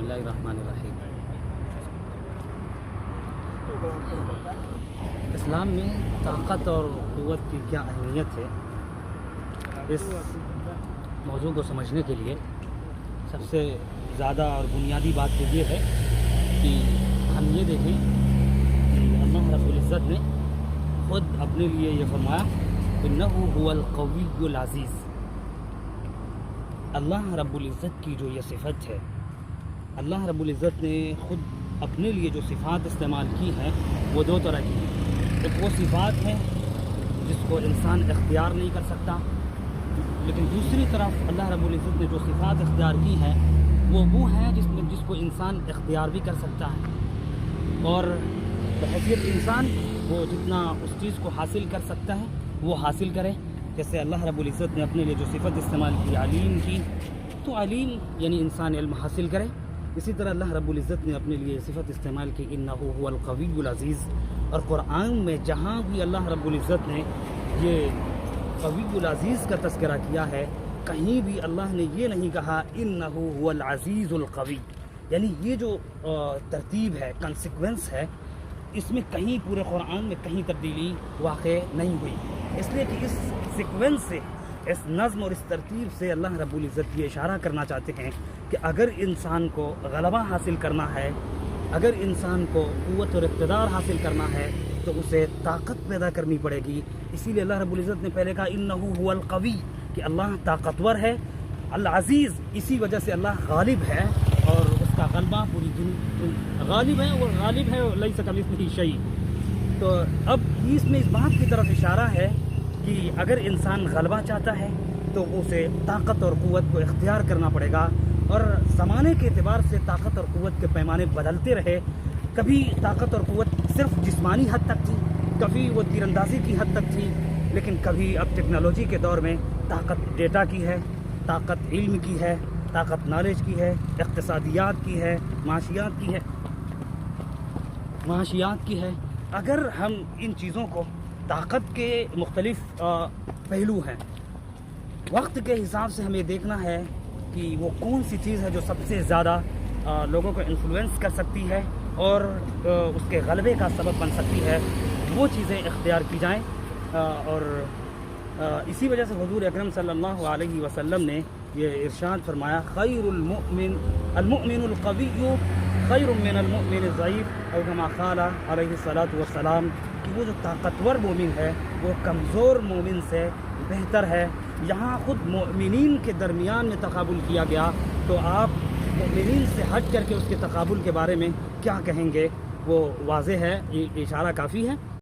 बिस्मिल्लाहिर्रहमानिर्रहीम। इस्लाम में ताकत और क़ुव्वत की क्या अहमियत है, इस मौजू को समझने के लिए सबसे ज़्यादा और बुनियादी बात तो ये है कि हम ये देखें कि अल्लाह रब्बुल इज़्ज़त ने ख़ुद अपने लिए ये फरमाया इन्नहु हुवल क़वियुल अज़ीज़। अल्लाह रब्बुल इज़्ज़त की जो ये सिफ़त है, अल्लाह रब्बुल इज़्ज़त ने ख़ुद अपने लिए जो सिफ़ात इस्तेमाल की हैं वो दो तरह की हैं। एक वो सिफ़ात है जिसको इंसान इख्तियार नहीं कर सकता, लेकिन दूसरी तरफ अल्लाह रब्बुल इज़्ज़त ने जो सिफ़ात इख्तियार की हैं वो है जिसको इंसान इख्तियार भी कर सकता है। और बहैसियत इंसान वो जितना उस चीज़ को हासिल कर सकता है वो हासिल करे। जैसे अल्लाह रब्बुल इज़्ज़त ने अपने लिए जो सिफ़त इस्तेमाल की अलीम की, तो अलीम यानी इंसान इल्म हासिल करे। इसी तरह अल्लाह रब्बुल इज़्ज़त ने अपने लिए सिफ़त इस्तेमाल की इन्नहु हुवल क़वियुल अज़ीज़। और कुरान में जहाँ भी अल्लाह रब्बुल इज़्ज़त ने ये क़वियुल अज़ीज़ का तज़किरा किया है, कहीं भी अल्लाह ने ये नहीं कहा इन्नहु हुवल अज़ीज़ुल क़वी। यानी ये जो तरतीब है, कंसिक्वेंस है, इसमें कहीं पूरे कुरान में कहीं तब्दीली वाक़ई नहीं हुई। इसलिए कि इस सीक्वेंस से, इस नज़्म और इस तरतीब से अल्लाह रब्बुल इज़्ज़त ये इशारा करना चाहते हैं कि अगर इंसान को गलबा हासिल करना है, अगर इंसान को क़ुव्वत और इक़्तिदार हासिल करना है तो उसे ताकत पैदा करनी पड़ेगी। इसीलिए अल्लाह रब्बुल इज़्ज़त ने पहले कहा इन्नहु हुवल क़वी, कि अल्लाह ताकतवर है। अल अज़ीज़, इसी वजह से अल्लाह गालिब है और उसका गलबा पूरी दुनिया गालिब है, और गालिब है लैसा कमिस्लिही शै। तो अब इसमें इस बात की तरफ इशारा है कि अगर इंसान गलबा चाहता है तो उसे ताकत और क़ुव्वत को इख्तियार करना पड़ेगा। और ज़माने के एतबार से ताकत और क़ुव्वत के पैमाने बदलते रहे। कभी ताकत और क़ुव्वत सिर्फ जिस्मानी हद तक थी, कभी वो तीरंदाजी की हद तक थी, लेकिन कभी अब टेक्नोलॉजी के दौर में ताकत डेटा की है, ताकत इल्म की है, ताकत नॉलेज की है, इक़्तिसादियात की है, माशियात की है। अगर हम इन चीज़ों को, ताकत के मुख्तलिफ पहलू हैं, वक्त के हिसाब से हमें देखना है कि वो कौन सी चीज़ है जो सबसे ज़्यादा लोगों को इन्फ्लुएंस कर सकती है और उसके गलबे का सबब बन सकती है, वो चीज़ें इख्तियार की जाएँ। और इसी वजह से हुज़ूर अकरम सल्लल्लाहु अलैहि वसल्लम ने ये इरशाद फरमाया खैरुल मुमिन अल-मुमिनुल क़विय्यु खैरुम मिनल मुमिनिज़ ज़ईफ़, और कमा क़ाला अलैहि सलातु वस्सलाम, कि वो जो ताकतवर मोमिन है वो कमज़ोर मोमिन से बेहतर है। यहाँ ख़ुद मोमिनीन के दरमियान में तक़ाबुल किया गया, तो आप मोमिनीन से हट करके उसके तक़ाबुल के बारे में क्या कहेंगे, वो वाज़ेह है, इशारा काफ़ी है।